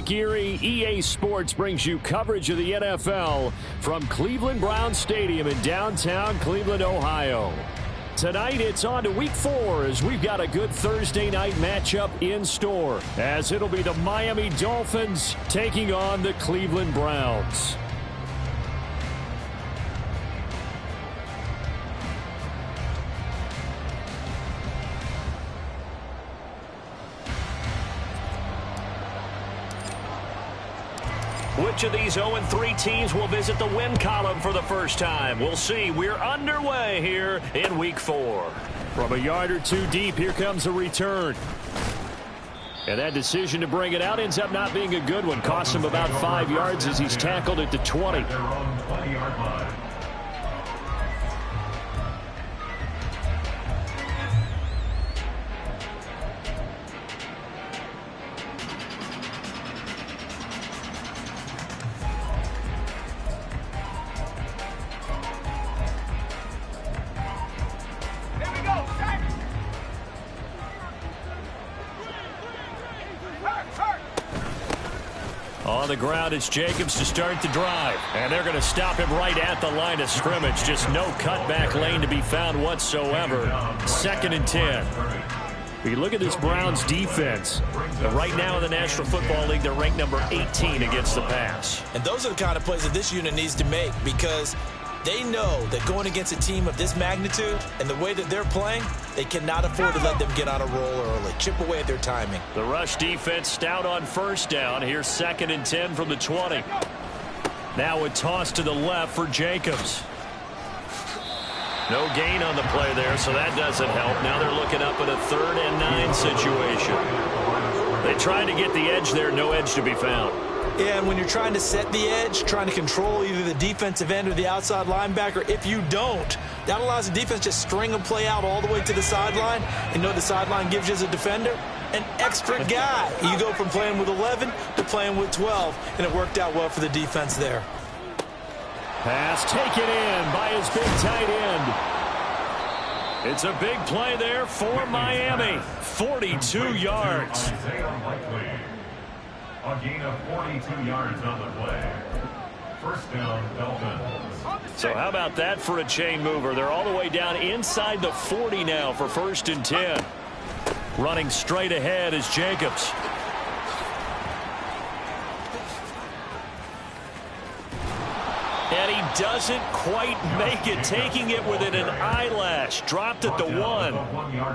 Geary, EA Sports brings you coverage of the NFL from Cleveland Browns Stadium in downtown Cleveland, Ohio. Tonight, it's on to Week 4 as we've got a good Thursday night matchup in store, as it'll be the Miami Dolphins taking on the Cleveland Browns. Which of these 0-3 teams will visit the win column for the first time? We'll see. We're underway here in Week 4. From a yard or two deep, here comes a return. And that decision to bring it out ends up not being a good one. Costs him about 5 yards as he's tackled at the 20. On the ground, it's Jacobs to start the drive. And they're going to stop him right at the line of scrimmage. Just no cutback lane to be found whatsoever. 2nd and 10. We look at this Browns defense. Right now in the National Football League, they're ranked number 18 against the pass. And those are the kind of plays that this unit needs to make, because they know that going against a team of this magnitude and the way that they're playing, they cannot afford to let them get on a roll early. Chip away at their timing. The rush defense stout on first down. Here's 2nd and 10 from the 20. Now a toss to the left for Jacobs. No gain on the play there, so that doesn't help. Now they're looking up at a 3rd and 9 situation. They tried to get the edge there, no edge to be found. Yeah, and when you're trying to set the edge, trying to control either the defensive end or the outside linebacker, if you don't, that allows the defense to string a play out all the way to the sideline. And the sideline gives you as a defender an extra guy. You go from playing with 11 to playing with 12, and it worked out well for the defense there. Pass taken in by his big tight end. It's a big play there for Miami. 42 yards. A gain of 42 yards on the play. First down, Dolphins. So how about that for a chain mover? They're all the way down inside the 40 now for 1st and 10. Running straight ahead is Jacobs. And he doesn't quite make it, taking it within an eyelash. Dropped at the 1.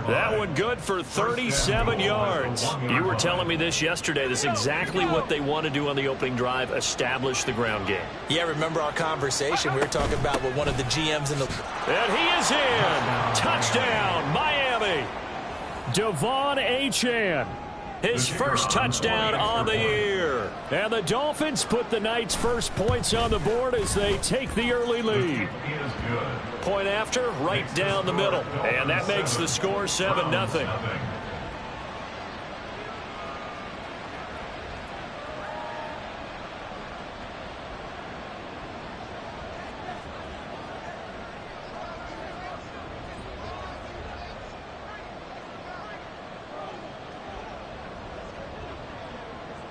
That one good for 37 yards. You were telling me this yesterday. This is exactly what they want to do on the opening drive, establish the ground game. Yeah, remember our conversation? We were talking about with one of the GMs in the... And he is in. Touchdown, Miami. Devon Achane. His first touchdown on the year. And the Dolphins put the night's first points on the board as they take the early lead. Point after, right down the middle. And that makes the score 7-0.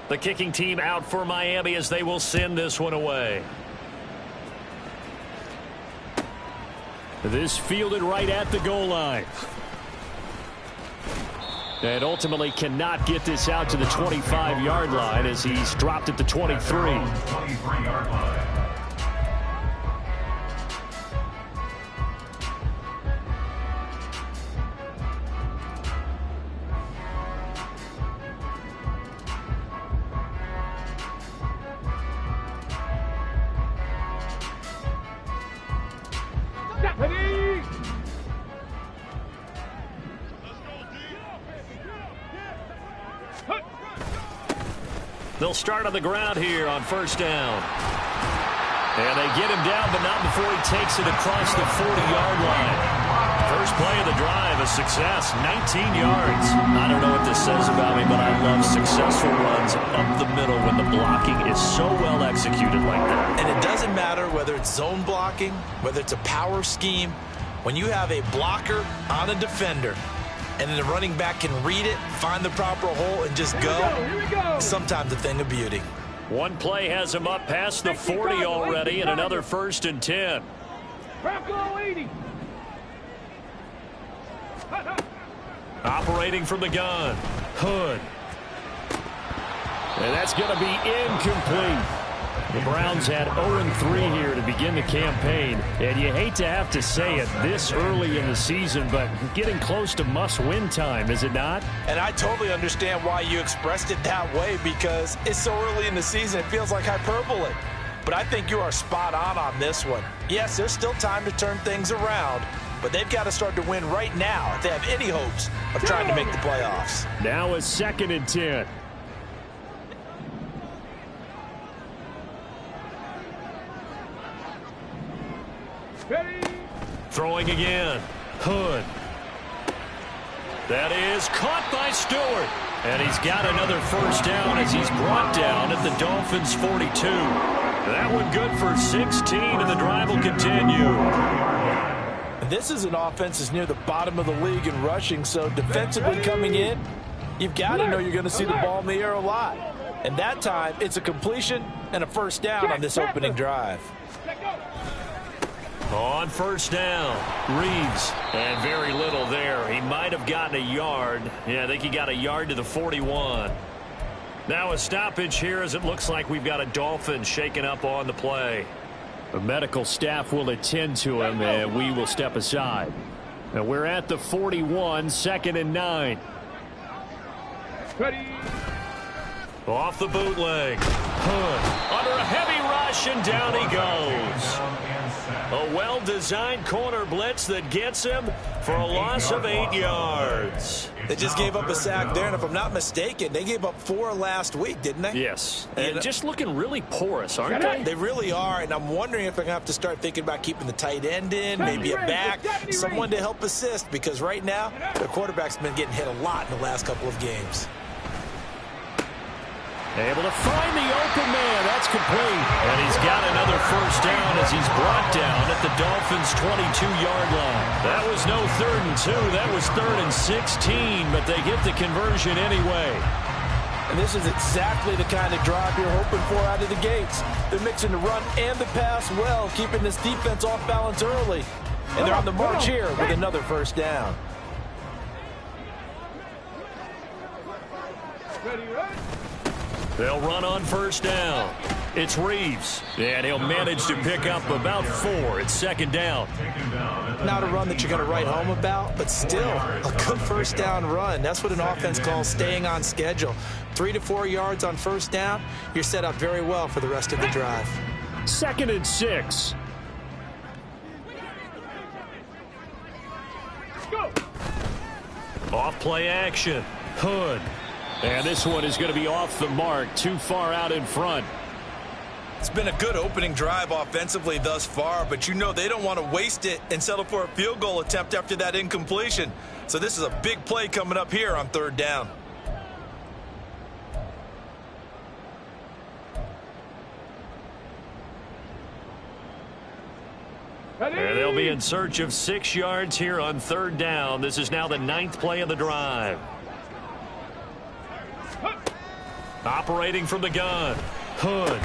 The kicking team out for Miami as they will send this one away. This fielded right at the goal line. And ultimately cannot get this out to the 25-yard line as he's dropped at the 23. 23-yard line. They'll start on the ground here on 1st down. And they get him down, but not before he takes it across the 40-yard line. First play of the drive, a success, 19 yards. I don't know what this says about me, but I love successful runs up the middle when the blocking is so well executed like that. And it doesn't matter whether it's zone blocking, whether it's a power scheme. When you have a blocker on a defender and then the running back can read it, find the proper hole, and just go, sometimes a thing of beauty. One play has him up past the 40 already, and another 1st and 10. Operating from the gun, Hood. And that's going to be incomplete. The Browns had 0-3 here to begin the campaign, and you hate to have to say it this early in the season, but getting close to must-win time, is it not? And I totally understand why you expressed it that way, because it's so early in the season, it feels like hyperbole. But I think you are spot on this one. Yes, there's still time to turn things around, but they've got to start to win right now if they have any hopes of trying to make the playoffs. Now a 2nd and 10. Throwing again. Hood. That is caught by Stewart. And he's got another 1st down as he's brought down at the Dolphins' 42. That one good for 16, and the drive will continue. This is an offense that's near the bottom of the league in rushing, so defensively coming in, you've got to know you're going to see the ball in the air a lot. And that time, it's a completion and a 1st down on this opening drive. On 1st down, Reeves, and very little there. He might have gotten a yard. Yeah, I think he got a yard to the 41. Now a stoppage here as it looks like we've got a Dolphin shaken up on the play. The medical staff will attend to him, and we will step aside. Now we're at the 41, 2nd and 9. Ready. Off the bootleg. Hood under a heavy rush, and down he goes. A well-designed corner blitz that gets him for a loss of 8 yards. They just gave up a sack there, and if I'm not mistaken, they gave up 4 last week, didn't they? Yes, and just looking really porous, aren't they? They really are, and I'm wondering if they're going to have to start thinking about keeping the tight end in, maybe a back, someone to help assist, because right now, their quarterback's been getting hit a lot in the last couple of games. Able to find the open man. That's complete. And he's got another 1st down as he's brought down at the Dolphins' 22-yard line. That was no 3rd and 2. That was 3rd and 16, but they get the conversion anyway. And this is exactly the kind of drive you're hoping for out of the gates. They're mixing the run and the pass well, keeping this defense off balance early. And they're on the march here with another 1st down. They'll run on 1st down. It's Reeves, and he'll manage to pick up about 4. It's 2nd down. Not a run that you're going to write home about, but still a good 1st down run. That's what an offense calls staying on schedule. 3 to 4 yards on 1st down, you're set up very well for the rest of the drive. 2nd and 6. Off play action. Hood. And this one is going to be off the mark, too far out in front. It's been a good opening drive offensively thus far, but you know they don't want to waste it and settle for a field goal attempt after that incompletion. So this is a big play coming up here on 3rd down. And they'll be in search of 6 yards here on 3rd down. This is now the 9th play of the drive. Operating from the gun. Hood.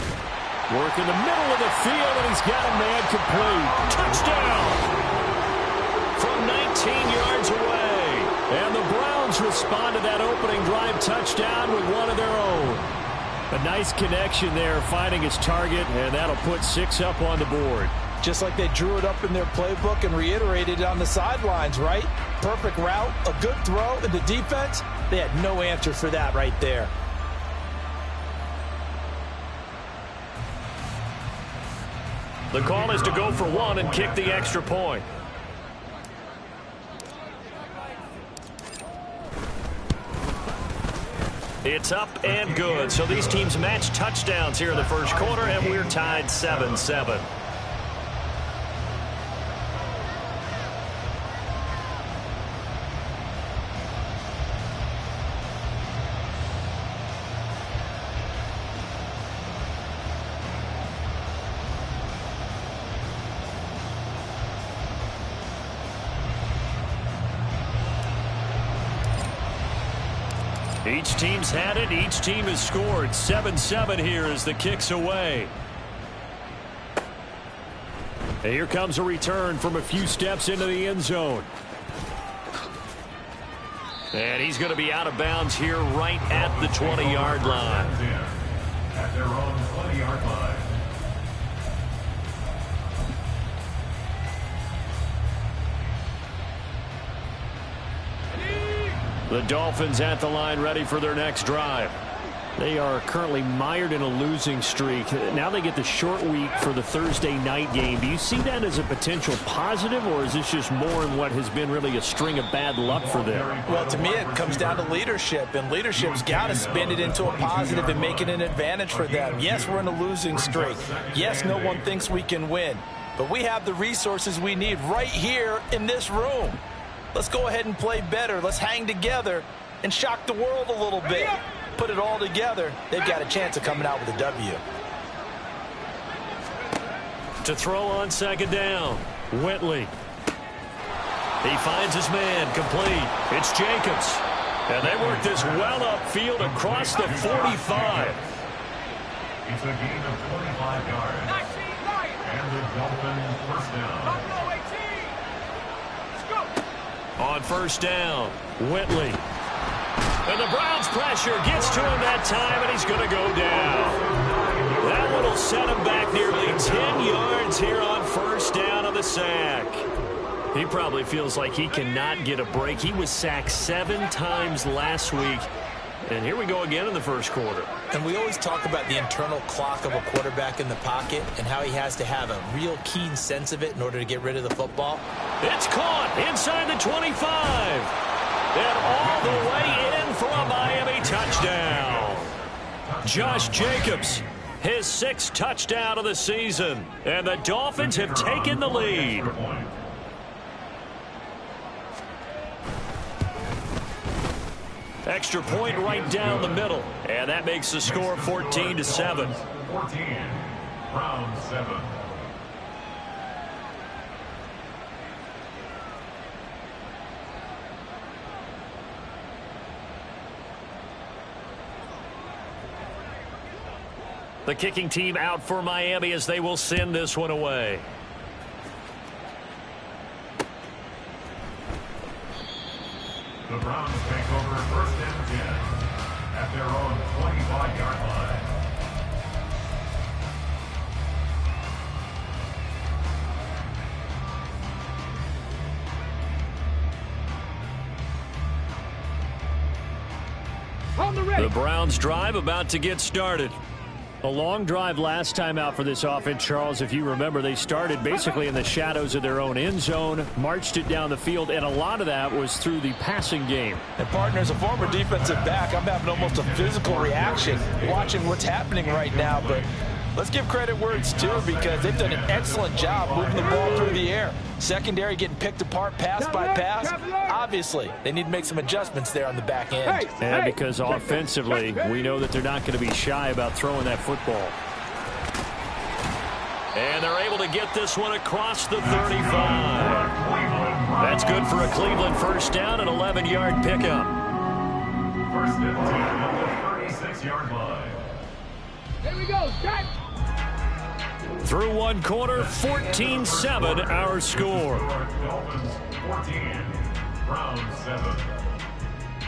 Working the middle of the field, and he's got a man complete. Touchdown! From 19 yards away. And the Browns respond to that opening drive touchdown with one of their own. A nice connection there, finding his target, and that'll put 6 up on the board. Just like they drew it up in their playbook and reiterated it on the sidelines, right? Perfect route, a good throw, and the defense, they had no answer for that right there. The call is to go for 1 and kick the extra point. It's up and good. So these teams match touchdowns here in the first quarter, and we're tied 7-7. Each team's had it. Each team has scored. 7-7 here as the kick's away. And here comes a return from a few steps into the end zone. And he's going to be out of bounds here right at the 20-yard line. At their own 20-yard line. The Dolphins at the line, ready for their next drive. They are currently mired in a losing streak. Now they get the short week for the Thursday night game. Do you see that as a potential positive, or is this just more in what has been really a string of bad luck for them? Well, to me, it comes down to leadership, and leadership's got to spin it into a positive and make it an advantage for them. Yes, we're in a losing streak. Yes, no one thinks we can win, but we have the resources we need right here in this room. Let's go ahead and play better. Let's hang together and shock the world a little bit. Put it all together, they've got a chance of coming out with a W. To throw on second down, Whitley. He finds his man, complete. It's Jacobs. And they work this well upfield across the 45. It's a gain of 25 yards. And the Dolphins first down. On first down, Whitley. And the Browns pressure gets to him that time, and he's going to go down. That one will set him back nearly 10 yards here on first down on the sack. He probably feels like he cannot get a break. He was sacked 7 times last week. And here we go again in the first quarter. And we always talk about the internal clock of a quarterback in the pocket and how he has to have a real keen sense of it in order to get rid of the football. It's caught inside the 25. And all the way in for a Miami touchdown. Josh Jacobs, his 6th touchdown of the season. And the Dolphins have taken the lead. Extra point right down the middle. And that makes the score 14-7. 14, round 7. The kicking team out for Miami as they will send this one away. The Browns take over first and 10 at their own 25-yard line. The Browns drive about to get started. A long drive last time out for this offense, Charles. If you remember, they started basically in the shadows of their own end zone, marched it down the field, and a lot of that was through the passing game. And, partner, as a former defensive back, I'm having almost a physical reaction watching what's happening right now. But let's give credit where it's due because they've done an excellent job moving the ball through the air. Secondary getting picked apart pass by pass. Obviously, they need to make some adjustments there on the back end. And because offensively, we know that they're not going to be shy about throwing that football. And they're able to get this one across the 35. That's good for a Cleveland first down, an 11-yard pickup. First and 10 on the 36-yard line. There we go, Jack. Through one quarter, 14-7 our score. Dolphins 14, Browns 7.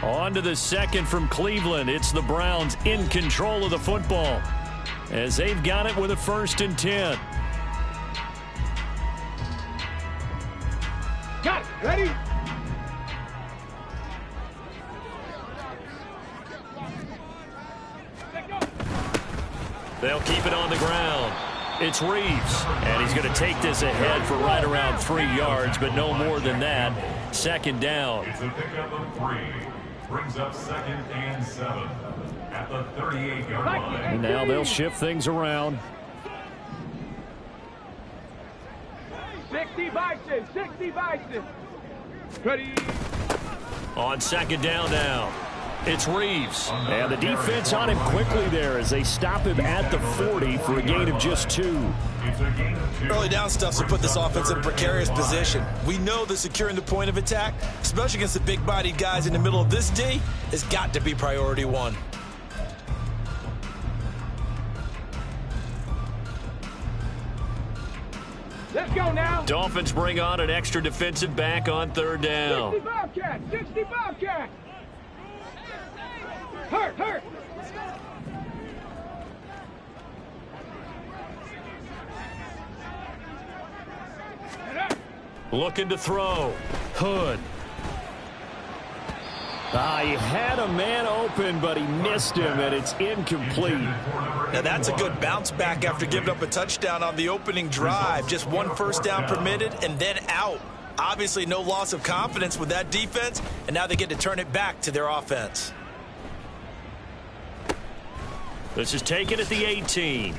On to the second from Cleveland. It's the Browns in control of the football as they've got it with a 1st and 10. Got it. Ready? They'll keep it on the ground. It's Reeves, and he's going to take this ahead for right around 3 yards, but no more than that. 2nd down. It's a pickup of 3. Brings up 2nd and 7 at the 38-yard line. And now they'll shift things around. 60 Bison, 60 Bison. Ready? On 2nd down now. It's Reeves. And the defense on him quickly there as they stop him at the 40 for a gain of just 2. Early down stuff's to put this offense in a precarious position. We know that securing the point of attack, especially against the big-bodied guys in the middle of this D, has got to be priority 1. Let's go now. Dolphins bring on an extra defensive back on 3rd down. 60 Bobcats. 60 Bobcats. Hurt. Looking to throw. Hood. He had a man open, but he missed him, and it's incomplete. Now that's a good bounce back after giving up a touchdown on the opening drive. Just 1 first down permitted and then out. Obviously no loss of confidence with that defense, and now they get to turn it back to their offense. This is taken at the 18.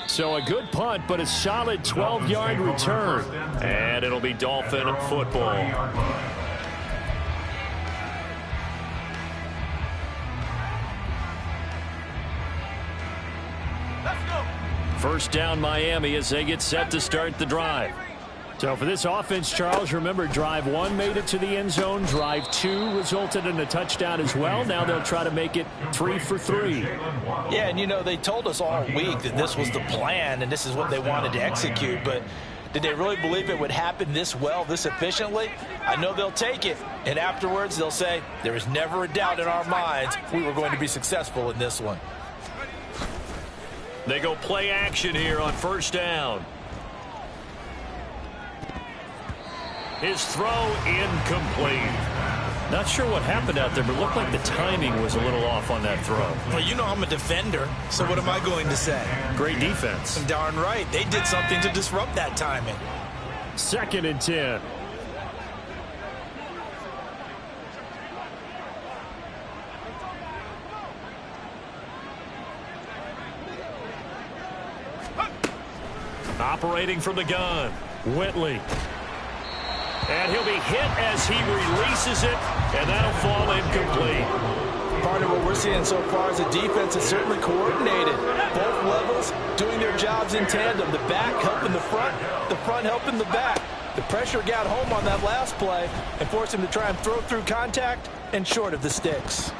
So a good punt, but a solid 12-yard return. And it'll be Dolphin football. First down Miami as they get set to start the drive. So for this offense, Charles, remember drive 1 made it to the end zone. Drive 2 resulted in a touchdown as well. Now they'll try to make it 3 for 3. Yeah, and you know, they told us all week that this was the plan and this is what they wanted to execute, but did they really believe it would happen this well, this efficiently? I know they'll take it, and afterwards they'll say, there was never a doubt in our minds we were going to be successful in this one. They go play action here on first down. His throw incomplete. Not sure what happened out there, but it looked like the timing was a little off on that throw. Well, you know I'm a defender, so what am I going to say? Great defense. Darn right. They did something to disrupt that timing. 2nd and 10. Operating from the gun, Whitley. And he'll be hit as he releases it, and that'll fall incomplete. Part of what we're seeing so far is the defense is certainly coordinated. Both levels doing their jobs in tandem. The back helping the front helping the back. The pressure got home on that last play and forced him to try and throw through contact and short of the sticks.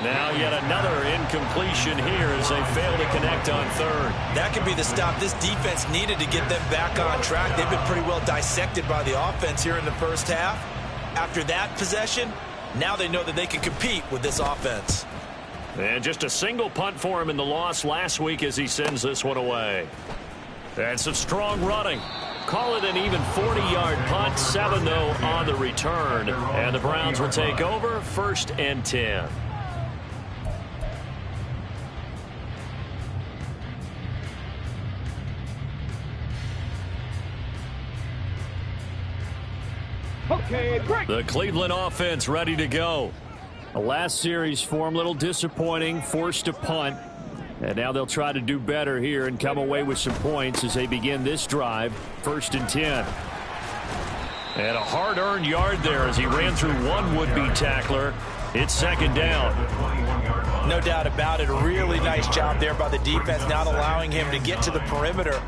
Now yet another incompletion here as they fail to connect on 3rd. That could be the stop this defense needed to get them back on track. They've been pretty well dissected by the offense here in the first half. After that possession, now they know that they can compete with this offense. And just a single punt for him in the loss last week as he sends this one away. And some strong running. Call it an even 40-yard punt. 7 though on the return. And the Browns will take over 1st and 10. Okay, break. The Cleveland offense ready to go. The last series for him, a little disappointing, forced to punt. And now they'll try to do better here and come away with some points as they begin this drive, 1st and 10. And a hard-earned yard there as he ran through one would-be tackler. It's 2nd down. No doubt about it. A really nice job there by the defense, not allowing him to get to the perimeter.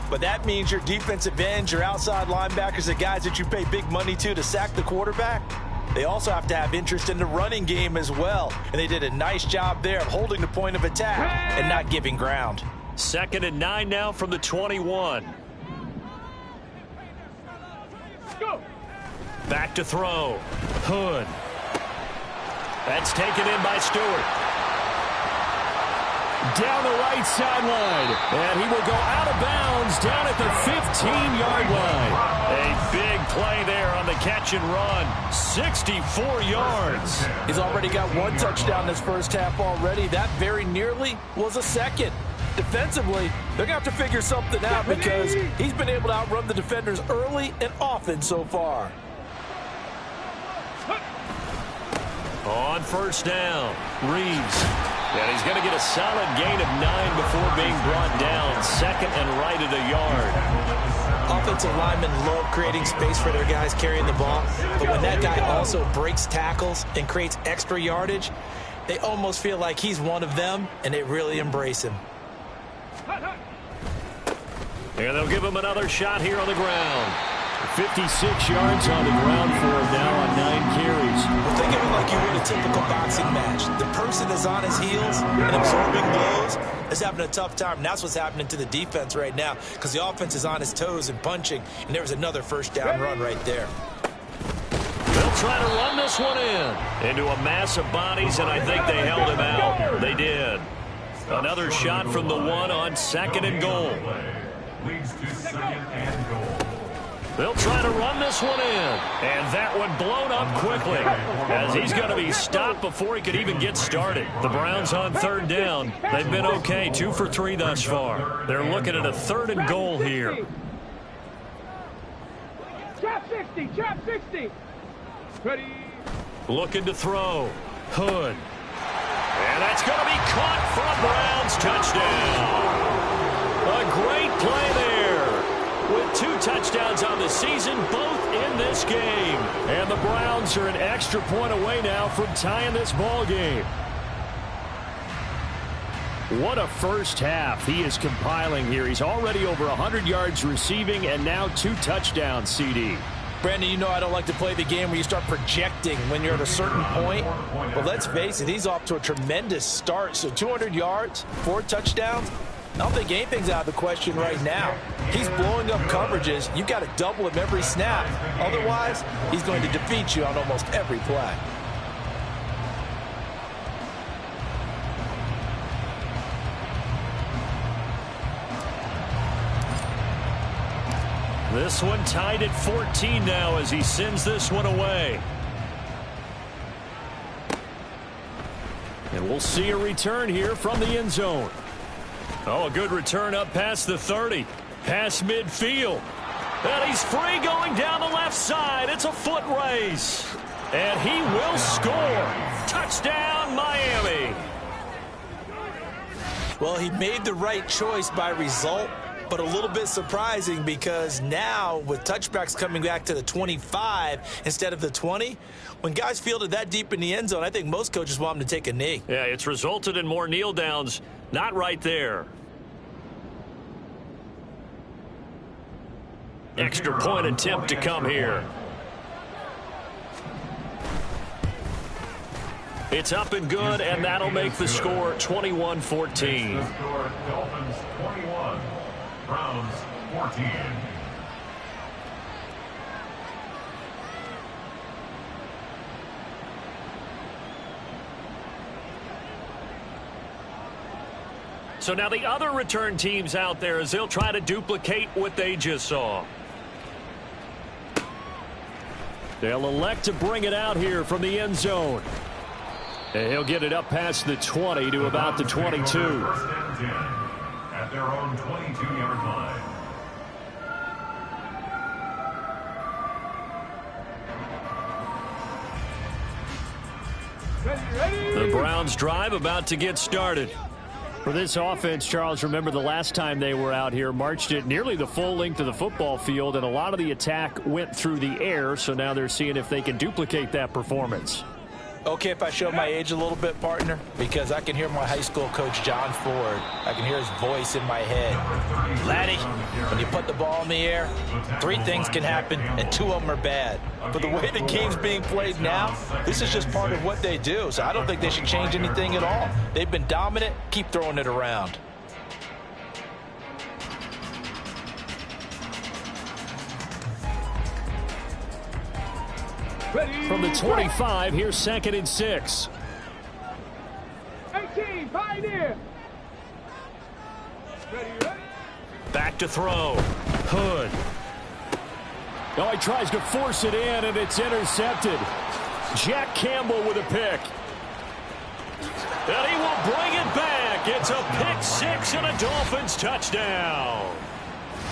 But that means your defensive ends, your outside linebackers, the guys that you pay big money to sack the quarterback, they also have to have interest in the running game as well. And they did a nice job there of holding the point of attack and not giving ground. 2nd and 9 now from the 21. Go. Back to throw. Hood. That's taken in by Stewart. Down the right sideline. And he will go out of bounds down at the 15-yard line. A big play there on the catch and run. 64 yards. He's already got 1 touchdown this first half already. That very nearly was a 2nd. Defensively, they're going to have to figure something out because he's been able to outrun the defenders early and often so far. On first down, Reeves. And he's going to get a solid gain of 9 before being brought down. 2nd and right at a yard. Offensive linemen love creating space for their guys carrying the ball, but when that guy also breaks tackles and creates extra yardage, they almost feel like he's one of them, and they really embrace him. And they'll give him another shot here on the ground. 56 yards on the ground for him now on 9 carries. Well, think of it like you would a typical boxing match. The person is on his heels and absorbing blows is having a tough time. And that's what's happening to the defense right now because the offense is on his toes and punching, and there was another first down run right there. They'll try to run this one into a mass of bodies, and I think they held him out. They did. Another shot from the 1 on 2nd and goal. Leads to 2nd and goal. They'll try to run this one and that one blown up quickly as he's going to be stopped before he could even get started. The Browns on 3rd down. They've been okay, 2 for 3 thus far. They're looking at a 3rd and goal here. Trap 60, trap 60. Ready. Looking to throw. Hood. And that's going to be caught for a Browns touchdown. A great play there. With 2 touchdowns on the season, both in this game. And the Browns are an extra point away now from tying this ball game. What a first half he is compiling here. He's already over 100 yards receiving and now 2 touchdowns, CD. Brandon, you know I don't like to play the game where you start projecting when you're at a certain point. But let's face it, he's off to a tremendous start. So 200 yards, 4 touchdowns. I don't think anything's out of the question right now. He's blowing up coverages. You've got to double him every snap. Otherwise, he's going to defeat you on almost every play. This one tied at 14 now as he sends this one away. And we'll see a return here from the end zone. Oh, a good return up past the 30. Past midfield. And he's free going down the left side. It's a foot race. And he will score. Touchdown, Miami. Well, he made the right choice by result, but a little bit surprising because now with touchbacks coming back to the 25 instead of the 20, when guys fielded that deep in the end zone, I think most coaches want them to take a knee. Yeah, it's resulted in more kneel downs. Not right there. Extra point attempt to come here. It's up and good, and that'll make the score 21-14. The score, Dolphins 21, Browns 14. So now the other return teams out there as they'll try to duplicate what they just saw. They'll elect to bring it out here from the end zone. And he'll get it up past the 20 to about the 22. First and 10 at their own 22-yard line. Ready. The Browns drive about to get started. For this offense, Charles, remember the last time they were out here, marched it nearly the full length of the football field, and a lot of the attack went through the air, so now they're seeing if they can duplicate that performance. Okay, if I show my age a little bit, partner, because I can hear my high school coach, John Ford. I can hear his voice in my head. Laddie, when you put the ball in the air, 3 things can happen, and 2 of them are bad. But the way the game's being played now, this is just part of what they do. So I don't think they should change anything at all. They've been dominant. Keep throwing it around. Ready. From the 25, here's 2nd and 6. 18, Pioneer. Ready. Back to throw. Hood. Oh, he tries to force it in, and it's intercepted. Jack Campbell with a pick. And he will bring it back. It's a pick 6 and a Dolphins touchdown.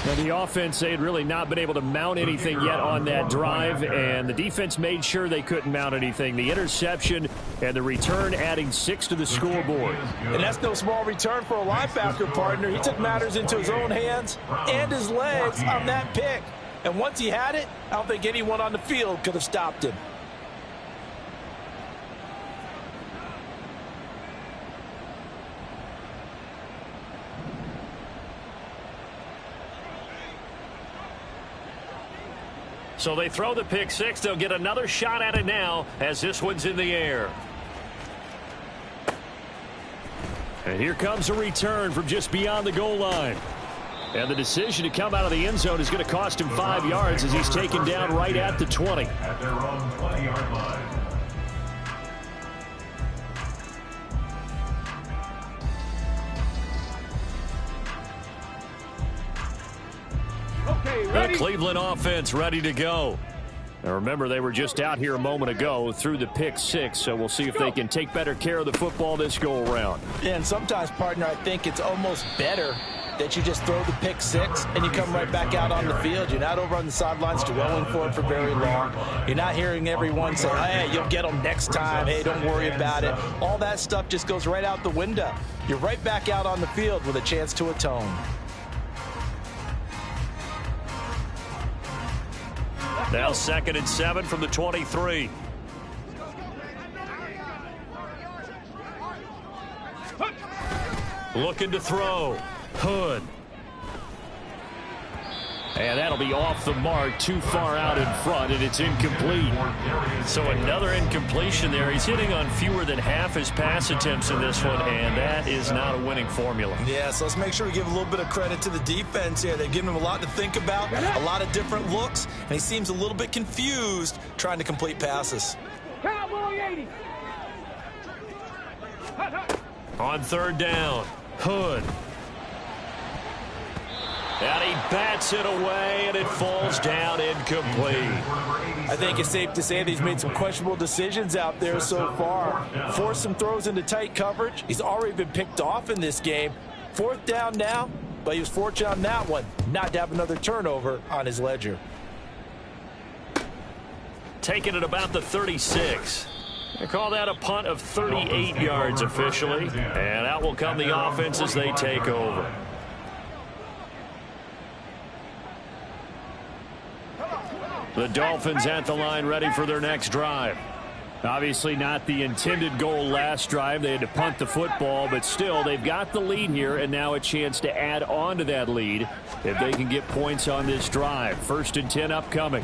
And the offense, they had really not been able to mount anything yet on that drive, and the defense made sure they couldn't mount anything. The interception and the return adding 6 to the scoreboard. And that's no small return for a linebacker, partner. He took matters into his own hands and his legs on that pick. And once he had it, I don't think anyone on the field could have stopped him. So they throw the pick 6. They'll get another shot at it now as this one's in the air. And here comes a return from just beyond the goal line. And the decision to come out of the end zone is going to cost him 5 yards as he's taken down right at the 20. At their own 20-yard line. The Cleveland offense ready to go. Now remember, they were just out here a moment ago through the pick 6, so we'll see if they can take better care of the football this go-around. Yeah, and sometimes, partner, I think it's almost better that you just throw the pick 6 and you come right back out on the field. You're not over on the sidelines dwelling for it for very long. You're not hearing everyone say, hey, you'll get them next time. Hey, don't worry about it. All that stuff just goes right out the window. You're right back out on the field with a chance to atone. Now 2nd and 7 from the 23. Looking to throw. Hood. And that'll be off the mark, too far out in front, and it's incomplete. So another incompletion there. He's hitting on fewer than half his pass attempts in this one, and that is not a winning formula. Yeah, so let's make sure we give a little bit of credit to the defense here. They've given him a lot to think about, a lot of different looks, and he seems a little bit confused trying to complete passes. Cowboy 80. On 3rd down, Hood. And he bats it away, and it falls down incomplete. I think it's safe to say that he's made some questionable decisions out there so far. Forced some throws into tight coverage. He's already been picked off in this game. 4th down now, but he was fortunate on that one not to have another turnover on his ledger. Taking it about the 36. They call that a punt of 38 yards officially. And out will come the offense as they take over. The Dolphins at the line ready for their next drive. Obviously not the intended goal last drive. They had to punt the football, but still they've got the lead here and now a chance to add on to that lead if they can get points on this drive. 1st and 10 upcoming.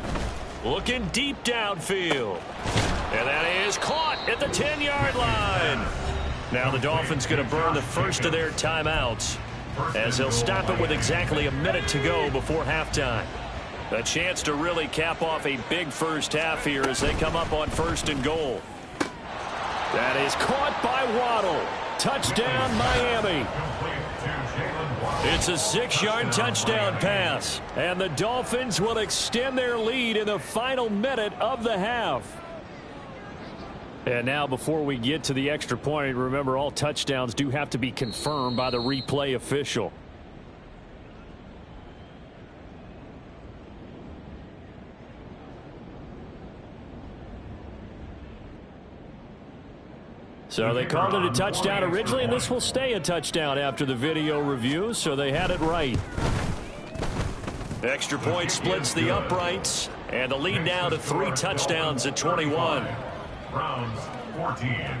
Looking deep downfield. And that is caught at the 10-yard line. Now the Dolphins going to burn the first of their timeouts as they'll stop it with exactly a minute to go before halftime. A chance to really cap off a big first half here as they come up on 1st and goal. That is caught by Waddle. Touchdown, Miami. It's a 6-yard touchdown pass, and the Dolphins will extend their lead in the final minute of the half. And now before we get to the extra point, remember all touchdowns do have to be confirmed by the replay official. So they called it a touchdown originally, and this will stay a touchdown after the video review, so they had it right. Extra point splits the uprights, and the lead now to 3 touchdowns at 21. Browns 14.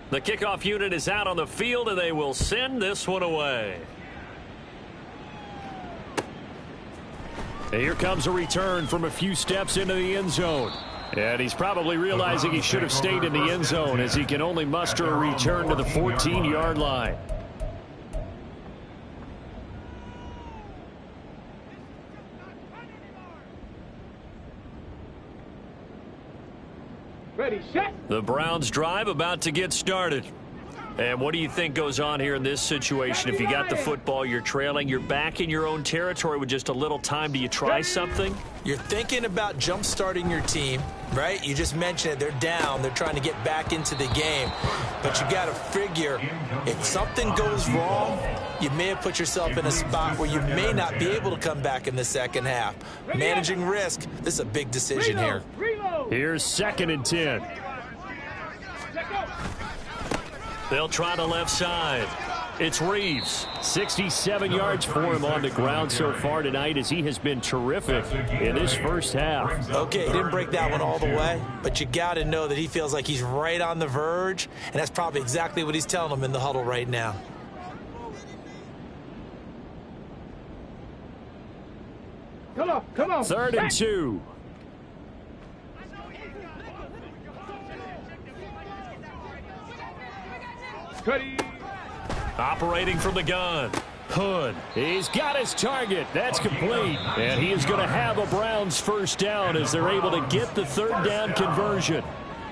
The kickoff unit is out on the field, and they will send this one away. And here comes a return from a few steps into the end zone. And he's probably realizing he should have stayed in the end zone as he can only muster a return to the 14-yard line. Ready, set. The Browns drive about to get started. And what do you think goes on here in this situation? If you got the football, you're trailing, you're back in your own territory with just a little time. Do you try something? You're thinking about jump-starting your team, right? You just mentioned it. They're down. They're trying to get back into the game. But you got to figure, if something goes wrong, you may have put yourself in a spot where you may not be able to come back in the second half. Managing risk, this is a big decision here. Here's 2nd and 10. They'll try the left side. It's Reeves. 67 yards for him on the ground so far tonight as he has been terrific in this first half. Okay, he didn't break that one all the way, but you got to know that he feels like he's right on the verge, and that's probably exactly what he's telling them in the huddle right now. Come on. 3rd and 2. Cuddy. Operating from the gun. Hood. He's got his target. That's complete. And he is going to have a Browns first down as they're able to get the 3rd down conversion.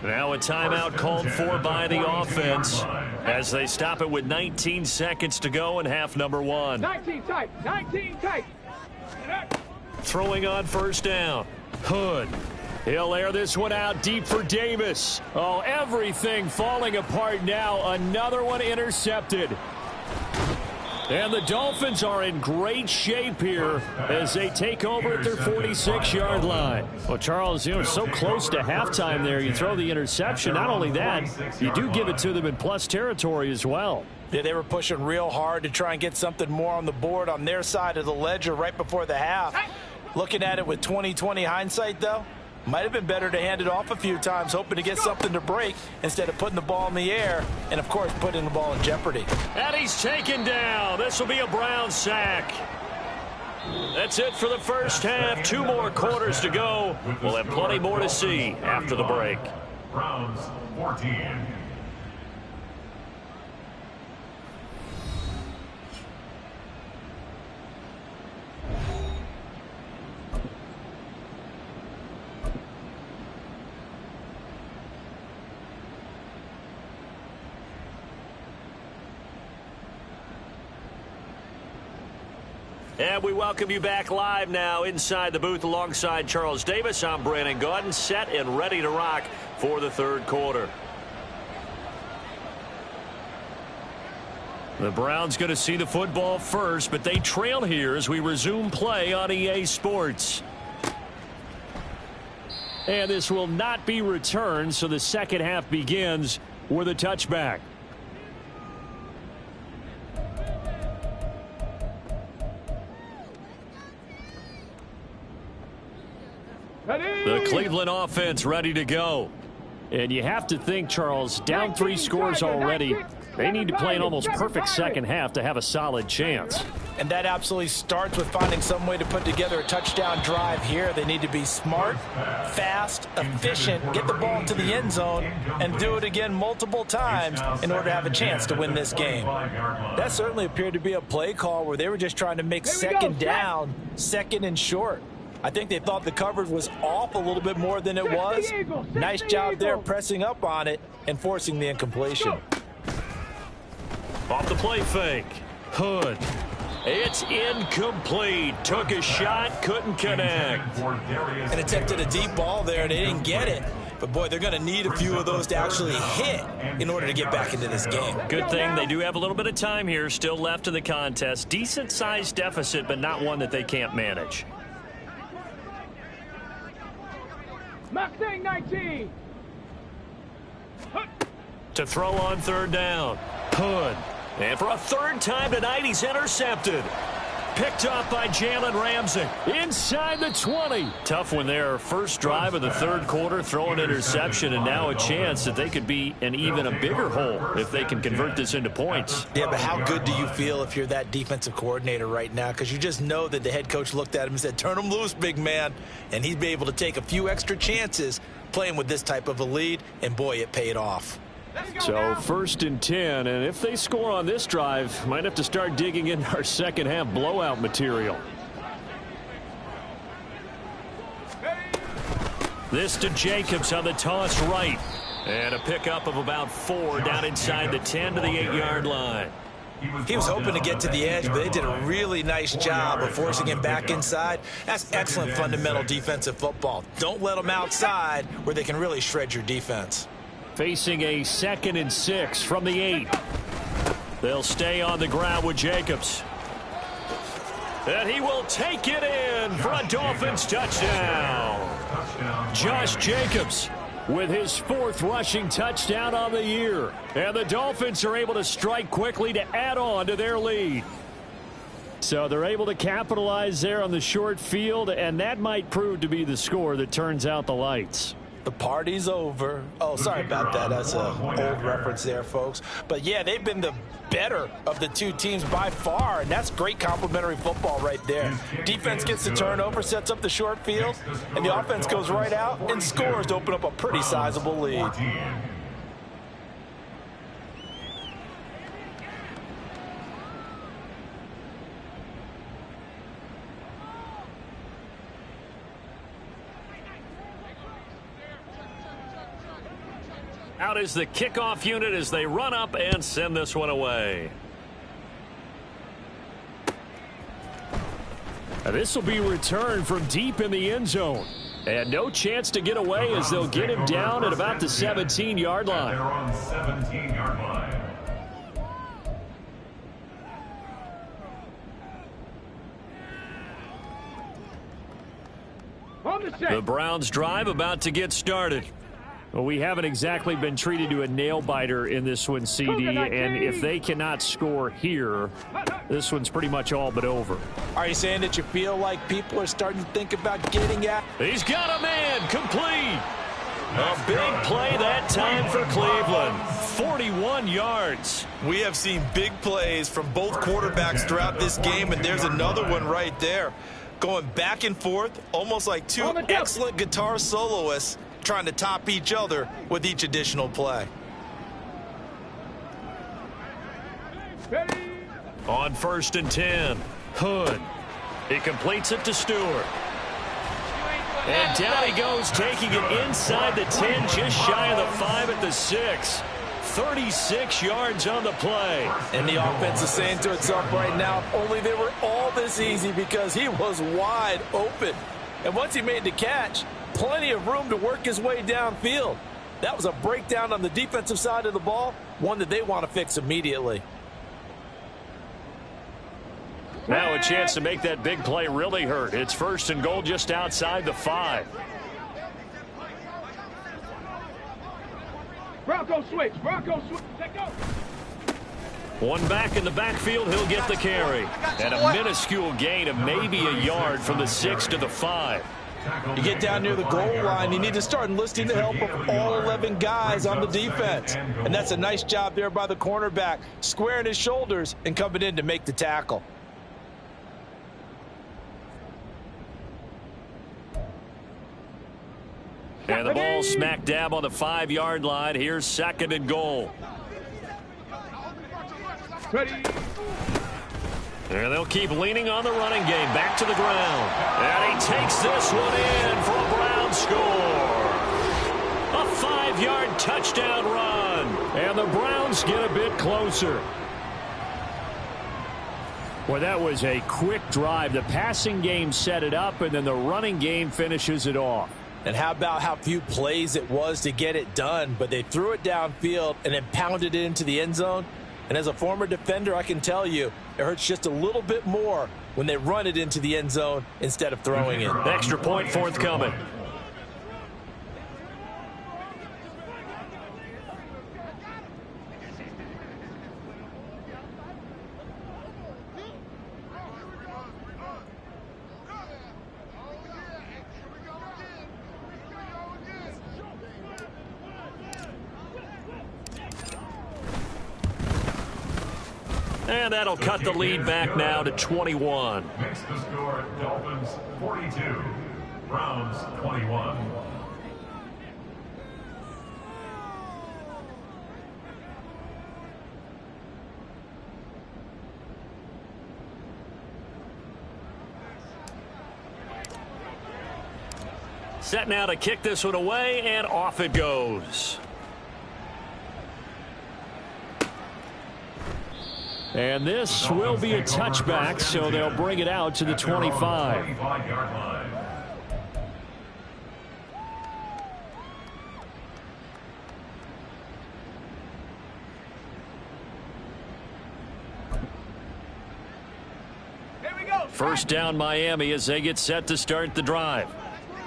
Now a timeout called for by the offense as they stop it with 19 seconds to go in half number 1. 19 tight. Throwing on first down. Hood. He'll air this one out deep for Davis. Oh, everything falling apart now. Another one intercepted. And the Dolphins are in great shape here as they take over at their 46-yard line. Well, Charles, so close to halftime there. You throw the interception. Not only that, you do give it to them in plus territory as well. Yeah, they were pushing real hard to try and get something more on the board on their side of the ledger right before the half. Looking at it with 20/20 hindsight, though, might have been better to hand it off a few times, hoping to get something to break instead of putting the ball in the air and, of course, putting the ball in jeopardy. And he's taken down. This will be a Brown sack. That's it for the first half. 2 more quarters to go. We'll have plenty more to see after the break. Browns 14. And we welcome you back live now inside the booth alongside Charles Davis. I'm Brandon Gaudin, set and ready to rock for the 3rd quarter. The Browns going to see the football first, but they trail here as we resume play on EA Sports. And this will not be returned, so the second half begins with a touchback. The Cleveland offense ready to go. And you have to think, Charles, down 3 scores already. They need to play an almost perfect second half to have a solid chance. And that absolutely starts with finding some way to put together a touchdown drive here. They need to be smart, fast, efficient, get the ball into the end zone, and do it again multiple times in order to have a chance to win this game. That certainly appeared to be a play call where they were just trying to make second down, second and short. I think they thought the coverage was off a little bit more than it was. Nice job there pressing up on it and forcing the incompletion. Off the play fake. Hood. It's incomplete. Took a shot, couldn't connect. And attempted a deep ball there. They didn't get it. But, boy, they're going to need a few of those to actually hit in order to get back into this game. Good thing they do have a little bit of time here still left in the contest. Decent-sized deficit, but not one that they can't manage. Mustang 19. To throw on 3rd down. Hood. And for a 3rd time tonight, he's intercepted. Picked off by Jalen Ramsey. Inside the 20. Tough one there. First drive of the 3rd quarter, throwing interception, and now a chance that they could be in even a bigger hole if they can convert this into points. Yeah, but how good do you feel if you're that defensive coordinator right now? Because you just know that the head coach looked at him and said, turn him loose, big man. And he'd be able to take a few extra chances playing with this type of a lead, and, boy, it paid off. So 1st and 10, and if they score on this drive, might have to start digging in our second half blowout material. This to Jacobs on the toss right. And a pickup of about 4 down inside the 10 to the 8-yard line. He was hoping to get to the edge, but they did a really nice job of forcing him back inside. That's excellent fundamental defensive football. Don't let them outside where they can really shred your defense. Facing a 2nd and 6 from the 8. They'll stay on the ground with Jacobs. And he will take it in for a Dolphins touchdown. Josh Jacobs with his 4th rushing touchdown on the year. And the Dolphins are able to strike quickly to add on to their lead. So they're able to capitalize there on the short field, and that might prove to be the score that turns out the lights. The party's over. Oh, sorry about that. That's an old reference there, folks. But, yeah, they've been the better of the two teams by far, and that's great complimentary football right there. Defense gets the turnover, sets up the short field, and the offense goes right out and scores to open up a pretty sizable lead. Out is the kickoff unit as they run up and send this one away. This will be returned from deep in the end zone. And no chance to get away as they'll get him down at about the 17-yard line. They're on 17-yard line. The Browns drive about to get started. Well, we haven't exactly been treated to a nail-biter in this one, CD, and if they cannot score here, this one's pretty much all but over. Are you saying that you feel like people are starting to think about getting at? He's got a man, complete. A big play that time for Cleveland. 41 yards. We have seen big plays from both quarterbacks throughout this game, and there's another one right there. Going back and forth, almost like two excellent guitar soloists trying to top each other with each additional play. On 1st and 10, Hood. He completes it to Stewart. And down he goes, taking it inside the 10, just shy of the 5 at the 6. 36 yards on the play. And the offense is saying to itself right now, if only they were all this easy, because he was wide open. And once he made the catch, plenty of room to work his way downfield. That was a breakdown on the defensive side of the ball, one that they want to fix immediately. Now a chance to make that big play really hurt. It's 1st and goal just outside the 5. Bronco switch. Bronco switch. Let go. One back in the backfield, he'll get the carry. And a minuscule gain of maybe a yard from the 6 to the 5. You get down near the goal line, you need to start enlisting the help of all 11 guys on the defense. And that's a nice job there by the cornerback, squaring his shoulders and coming in to make the tackle. And the ball smack dab on the 5-yard line. Here's 2nd and goal. Ready. And they'll keep leaning on the running game. Back to the ground. And he takes this one in for a Brown score. A 5-yard touchdown run. And the Browns get a bit closer. Well, that was a quick drive. The passing game set it up, and then the running game finishes it off. And how about how few plays it was to get it done, but they threw it downfield and then pounded it into the end zone. And as a former defender, I can tell you, it hurts just a little bit more when they run it into the end zone instead of throwing it. Extra point forthcoming. And that'll cut the lead back now to 21. Makes the score Dolphins 42, Browns 21. Set now to kick this one away, and off it goes. And this will be a touchback, so they'll bring it out to the 25. First down Miami as they get set to start the drive.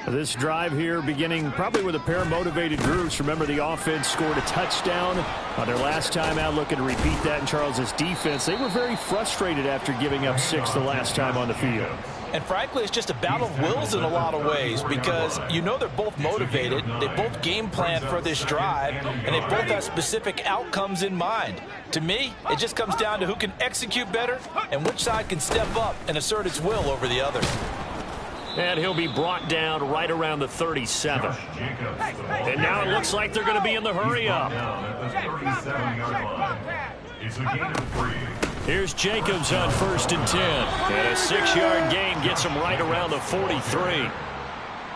This drive here beginning probably with a pair of motivated groups. Remember, the offense scored a touchdown on their last time out, looking to repeat that in Charles's defense. They were very frustrated after giving up 6 the last time on the field. And frankly, it's just a battle of wills in a lot of ways because you know they're both motivated. They both game plan for this drive, and they both have specific outcomes in mind. To me, it just comes down to who can execute better and which side can step up and assert its will over the other. And he'll be brought down right around the 37. And now it looks like they're going to be in the hurry up. It's a gain of 3. Here's Jacobs on 1st and 10. And a 6-yard gain gets him right around the 43.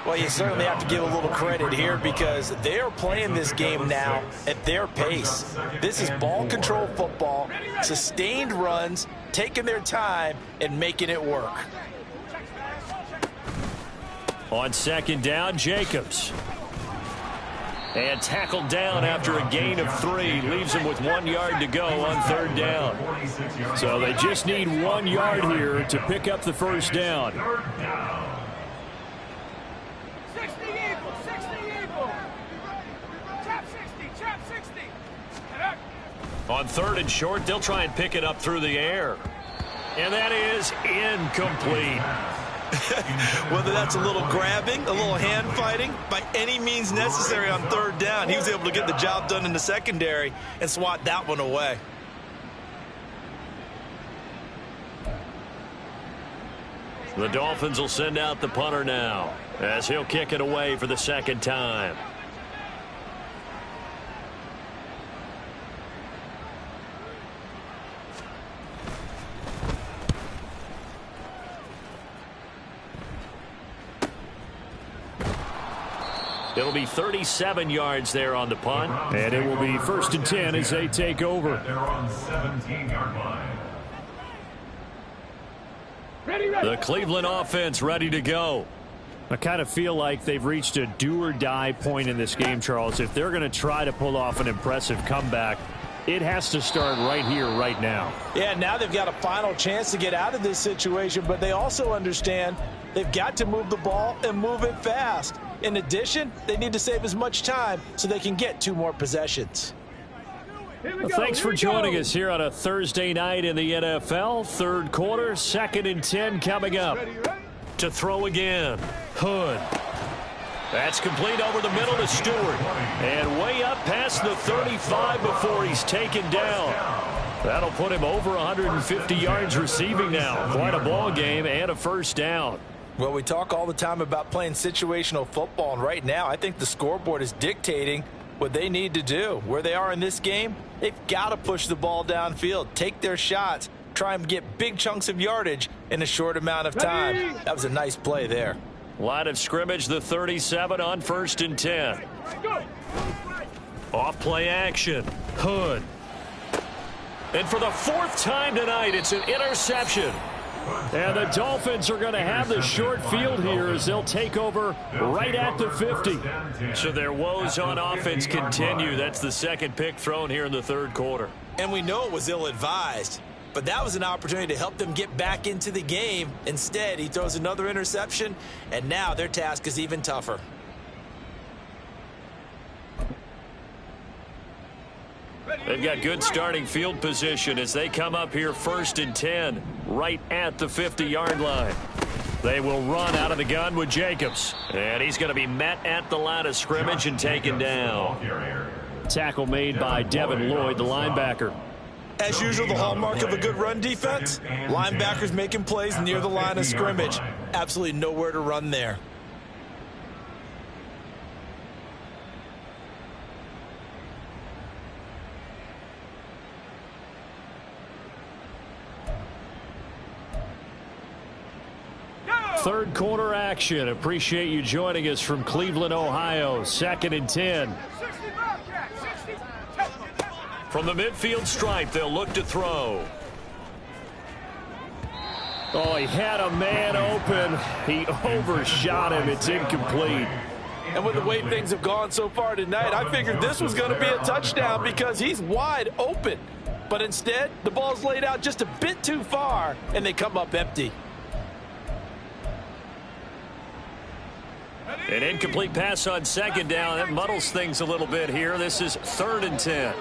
Well, you certainly have to give a little credit here because they are playing this game now at their pace. This is ball control football, sustained runs, taking their time and making it work. On 2nd down, Jacobs. And tackled down after a gain of 3. Leaves him with 1 yard to go on 3rd down. So they just need 1 yard here to pick up the first down. 60 Eagle, 60 Eagle. Chap 60, chap 60. On 3rd and short, they'll try and pick it up through the air. And that is incomplete. Whether that's a little grabbing, a little hand fighting, by any means necessary on 3rd down, he was able to get the job done in the secondary and swat that one away. The Dolphins will send out the punter now as he'll kick it away for the 2nd time. It'll be 37 yards there on the punt, and it will be 1st and 10 as they take over. They're on 17-yard line. The Cleveland offense ready to go. I kind of feel like they've reached a do-or-die point in this game, Charles. If they're going to try to pull off an impressive comeback, it has to start right here, right now. Yeah, now they've got a final chance to get out of this situation, but they also understand they've got to move the ball and move it fast. In addition, they need to save as much time so they can get 2 more possessions. Well, thanks for joining us here on a Thursday night in the NFL. 3rd quarter, 2nd and 10 coming up. To throw again, Hood. That's complete over the middle to Stewart. And way up past the 35 before he's taken down. That'll put him over 150 yards receiving now. Quite a ball game and a 1st down. Well, we talk all the time about playing situational football, and right now I think the scoreboard is dictating what they need to do. Where they are in this game, they've got to push the ball downfield, take their shots, try and get big chunks of yardage in a short amount of time. That was a nice play there. Line of scrimmage, the 37 on 1st and 10. Off play action, Hood. And for the 4th time tonight, it's an interception. And the Dolphins are going to have the short field here as they'll take over right at the 50. So their woes on offense continue. That's the 2nd pick thrown here in the 3rd quarter. And we know it was ill-advised, but that was an opportunity to help them get back into the game. Instead, he throws another interception, and now their task is even tougher. They've got good starting field position as they come up here 1st and 10, right at the 50-yard line. They will run out of the gun with Jacobs, and he's going to be met at the line of scrimmage and taken down. Tackle made by Devin Lloyd, the linebacker. As usual, the hallmark of a good run defense, linebackers making plays near the line of scrimmage. Absolutely nowhere to run there. Third quarter action. Appreciate you joining us from Cleveland, Ohio. 2nd and 10. From the midfield stripe, they'll look to throw. Oh, he had a man open. He overshot him. It's incomplete. And with the way things have gone so far tonight, I figured this was going to be a touchdown because he's wide open. But instead, the ball's laid out just a bit too far, and they come up empty. An incomplete pass on second down. That muddles things a little bit here. This is 3rd and 10.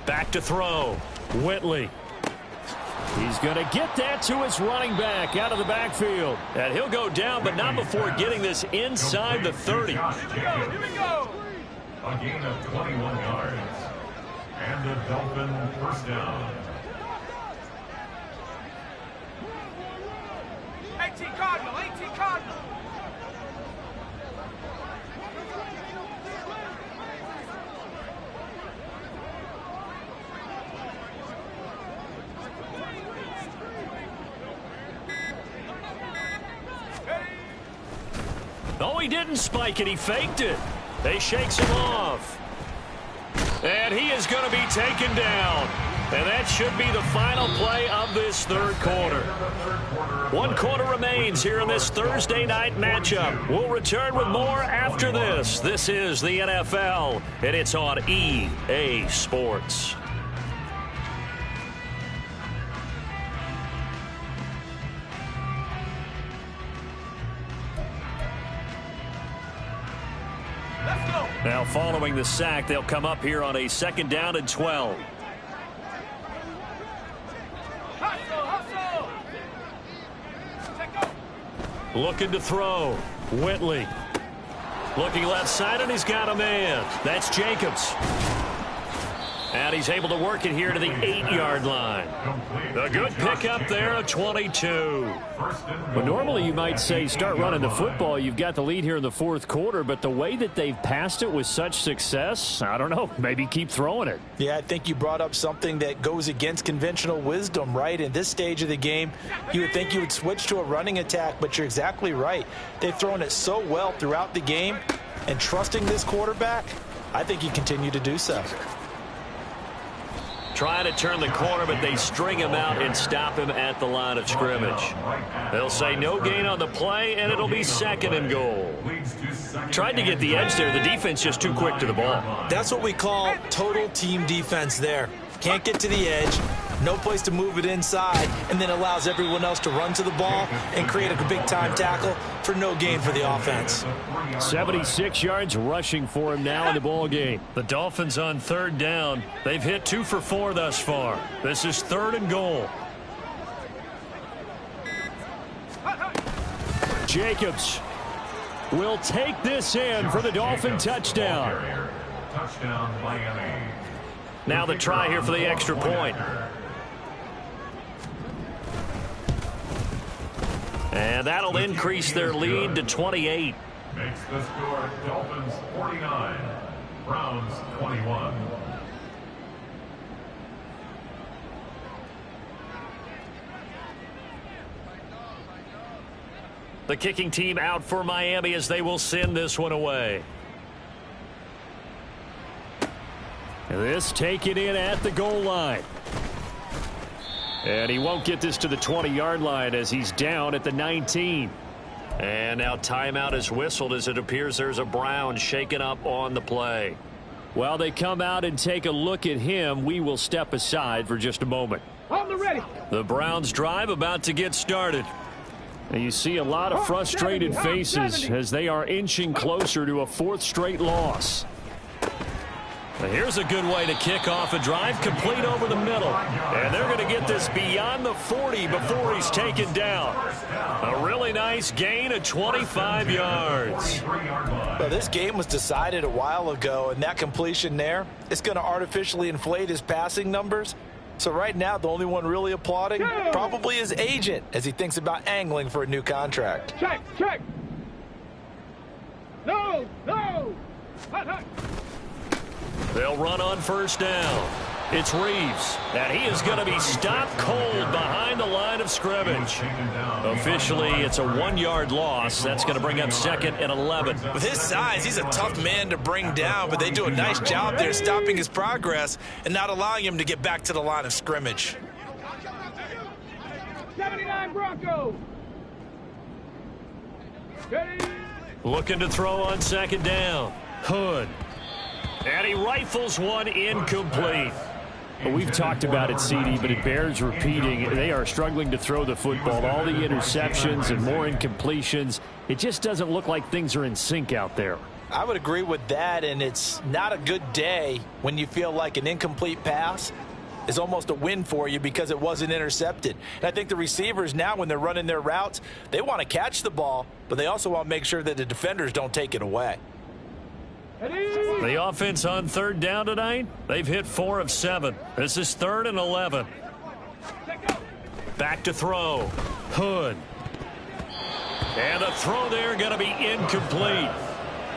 Back to throw. Whitley. He's going to get that to his running back out of the backfield. And he'll go down, but not before getting this inside the 30. Here we go. A gain of 21 yards. And the Dolphin first down. 18 Cardinal, 18 Cardinal. Oh, he didn't spike it. He faked it. They shakes him off. And he is going to be taken down. And that should be the final play of this 3rd quarter. 1 quarter remains here in this Thursday night matchup. We'll return with more after this. This is the NFL, and it's on EA Sports. Now following the sack, they'll come up here on a 2nd down and 12. Looking to throw. Whitley. Looking left side, and he's got a man. That's Jacobs. And he's able to work it here to the 8-yard line. A good pickup there of 22. Well, normally you might say start running the football. You've got the lead here in the 4th quarter, but the way that they've passed it with such success, I don't know, maybe keep throwing it. Yeah, I think you brought up something that goes against conventional wisdom, right? In this stage of the game, you would think you would switch to a running attack, but you're exactly right. They've thrown it so well throughout the game, and trusting this quarterback, I think you continue to do so. Trying to turn the corner, but they string him out and stop him at the line of scrimmage. They'll say no gain on the play, and it'll be 2nd and goal. Tried to get the edge there. The defense just too quick to the ball. That's what we call total team defense there. Can't get to the edge, no place to move it inside, and then allows everyone else to run to the ball and create a big-time tackle for no gain for the offense. 76 yards rushing for him now in the ball game. The Dolphins on 3rd down. They've hit 2 for 4 thus far. This is 3rd and goal. Jacobs will take this in for the Dolphin touchdown. Touchdown, Miami. Now the try here for the extra point. And that'll increase their lead to 28. Makes the score Dolphins 49, Browns 21. The kicking team out for Miami as they will send this one away. This taken in at the goal line. And he won't get this to the 20-yard line as he's down at the 19. And now timeout is whistled as it appears there's a Brown shaken up on the play. While they come out and take a look at him, we will step aside for just a moment. On the ready. The Browns drive about to get started. And you see a lot of frustrated faces as they are inching closer to a 4th straight loss. Here's a good way to kick off a drive, complete over the middle. And they're going to get this beyond the 40 before he's taken down. A really nice gain of 25 yards. Well, this game was decided a while ago, and that completion there, it's going to artificially inflate his passing numbers. So right now, the only one really applauding probably his agent as he thinks about angling for a new contract. Check, check. No, no. Hut, hut. They'll run on 1st down. It's Reeves, and he is going to be stopped cold behind the line of scrimmage. Officially, it's a 1-yard loss. That's going to bring up 2nd and 11. With his size, he's a tough man to bring down, but they do a nice job there stopping his progress and not allowing him to get back to the line of scrimmage. Broncos. Ready? Looking to throw on second down. Hood. And he rifles one incomplete. Well, we've talked about it, CD, but it bears repeating. They are struggling to throw the football. All the interceptions and more incompletions. It just doesn't look like things are in sync out there. I would agree with that, and it's not a good day when you feel like an incomplete pass is almost a win for you because it wasn't intercepted. And I think the receivers now, when they're running their routes, they want to catch the ball, but they also want to make sure that the defenders don't take it away. The offense on third down tonight, they've hit 4 of 7. This is 3rd and 11. Back to throw. Hood. And the throw there going to be incomplete.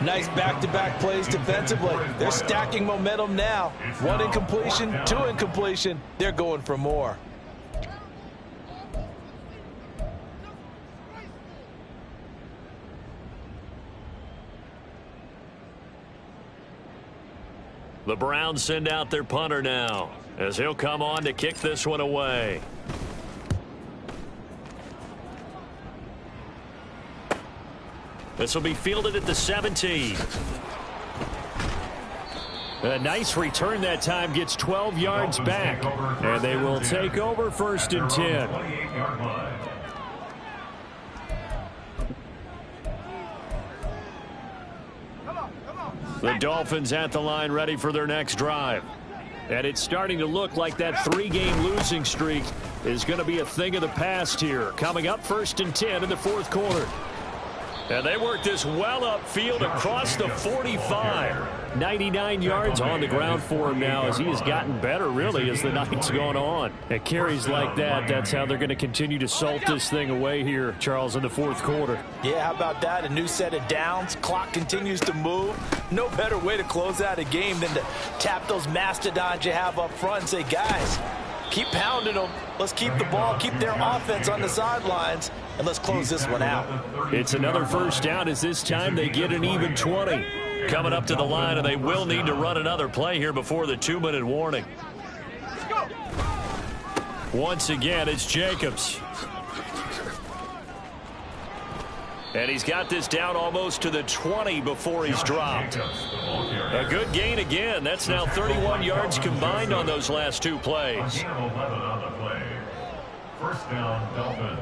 Nice back-to-back plays defensively. They're stacking momentum now. 1 incompletion, 2 incompletion. They're going for more. The Browns send out their punter now as he'll come on to kick this one away. This will be fielded at the 17. A nice return that time, gets 12 yards back. And they will take over 1st and 10. The Dolphins at the line ready for their next drive. And it's starting to look like that 3-game losing streak is going to be a thing of the past here. Coming up 1st and 10 in the 4th quarter. And they work this well upfield across the 45. 99 yards on the ground for him now as he has gotten better, really, as the night's gone on. At carries like that, that's how they're going to continue to salt this thing away here, Charles, in the 4th quarter. Yeah, how about that? A new set of downs. Clock continues to move. No better way to close out a game than to tap those mastodons you have up front and say, guys, keep pounding them. Let's keep the ball, keep their offense on the sidelines, and let's close this one out. It's another 1st down as this time they get an even 20. Coming up to the line, and they will need to run another play here before the 2-minute warning. Once again, it's Jacobs. And he's got this down almost to the 20 before he's dropped. A good gain again. That's now 31 yards combined on those last 2 plays. 11 on the play. 1st down, Dolphins.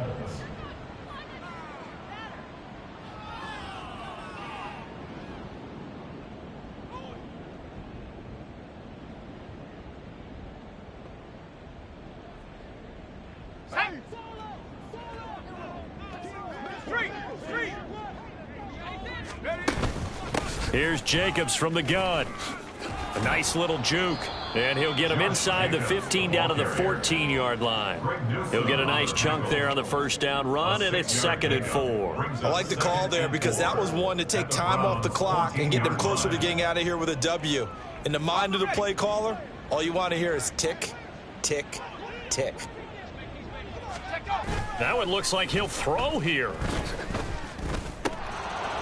Here's Jacobs from the gun. A nice little juke. And he'll get him inside the 15 down to the 14-yard line. He'll get a nice chunk there on the 1st down run, and it's 2nd and 4. I like the call there because that was one to take time off the clock and get them closer to getting out of here with a W. In the mind of the play caller, all you want to hear is tick, tick, tick. Now it looks like he'll throw here.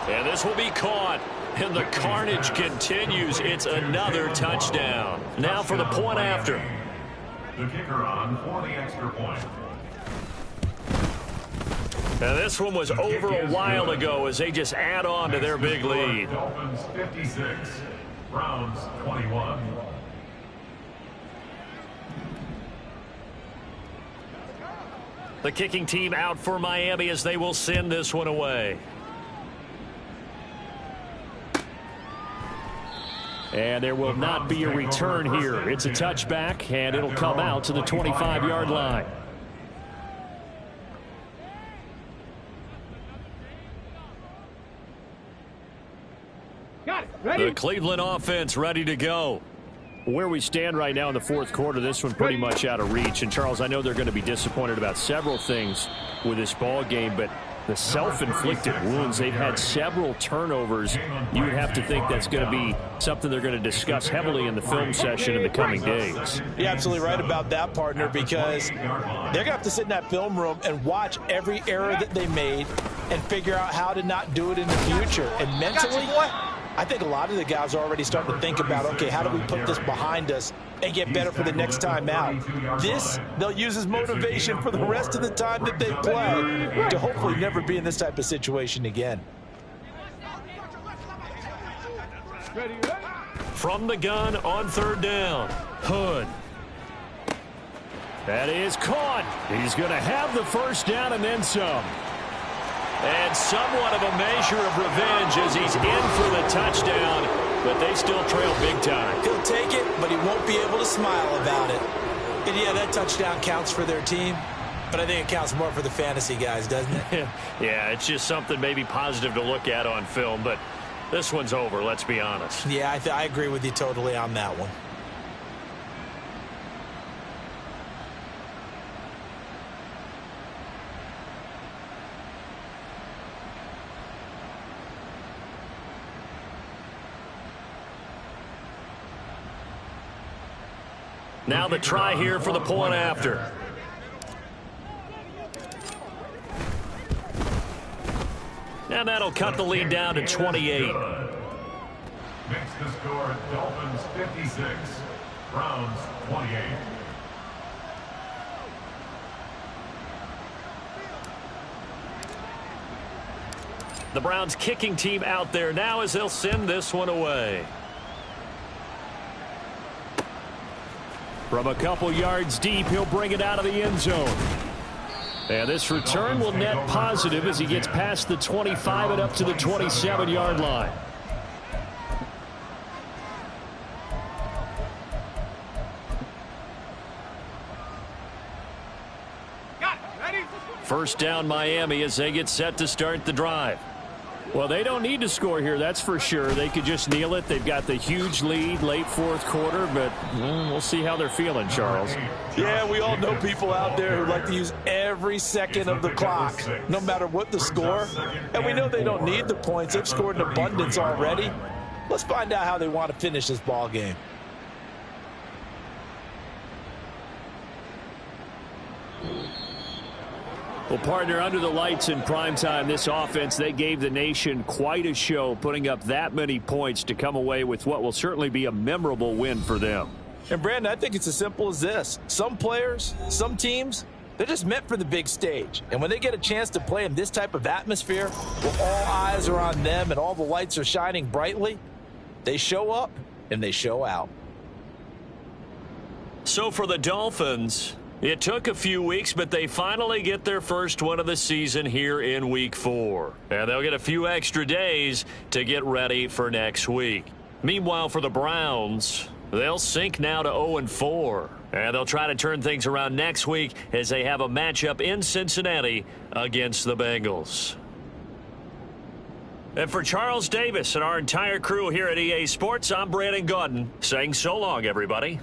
And this will be caught. And the carnage continues. It's another touchdown. Now for the point after. The kicker on for the extra point. And this one was over a while ago as they just add on to their big lead. Dolphins 56, Browns 21. The kicking team out for Miami as they will send this one away. And there will not be a return here. It's a touchback, and it'll come out to the 25-yard line. Got it. Ready? The Cleveland offense ready to go. Where we stand right now in the 4th quarter, this one pretty much out of reach. And, Charles, I know they're going to be disappointed about several things with this ball game, but the self-inflicted wounds, they've had several turnovers. You would have to think that's going to be something they're going to discuss heavily in the film session in the coming days. You're absolutely right about that, partner, because they're going to have to sit in that film room and watch every error that they made and figure out how to not do it in the future. And mentally, I think a lot of the guys are already starting to think about, okay, how do we put this behind us and get better for the next time out? This, they'll use as motivation for the rest of the time that they play to hopefully never be in this type of situation again. From the gun on 3rd down, Hood. That is caught. He's going to have the first down and then some. And somewhat of a measure of revenge as he's in for the touchdown, but they still trail big time. He'll take it, but he won't be able to smile about it. And yeah, that touchdown counts for their team, but I think it counts more for the fantasy guys, doesn't it? Yeah, it's just something maybe positive to look at on film, but this one's over, let's be honest. Yeah, I agree with you totally on that one. Now the try here for the point after. And that'll cut the lead down to 28. Makes the score Dolphins 56, Browns 28. The Browns kicking team out there now as they'll send this one away. From a couple yards deep, he'll bring it out of the end zone. And this return will net positive as he gets past the 25 and up to the 27-yard line. First down Miami as they get set to start the drive. Well, they don't need to score here, that's for sure. They could just kneel it. They've got the huge lead late 4th quarter, but we'll see how they're feeling, Charles. Yeah, we all know people out there who like to use every second of the clock, no matter what the score. And we know they don't need the points. They've scored in abundance already. Let's find out how they want to finish this ball game. Well, partner, under the lights in primetime, this offense, they gave the nation quite a show, putting up that many points to come away with what will certainly be a memorable win for them. And, Brandon, I think it's as simple as this. Some players, some teams, they're just meant for the big stage. And when they get a chance to play in this type of atmosphere, where all eyes are on them and all the lights are shining brightly, they show up and they show out. So for the Dolphins, it took a few weeks, but they finally get their first win of the season here in Week 4. And they'll get a few extra days to get ready for next week. Meanwhile, for the Browns, they'll sink now to 0-4. And they'll try to turn things around next week as they have a matchup in Cincinnati against the Bengals. And for Charles Davis and our entire crew here at EA Sports, I'm Brandon Gaudin saying so long, everybody.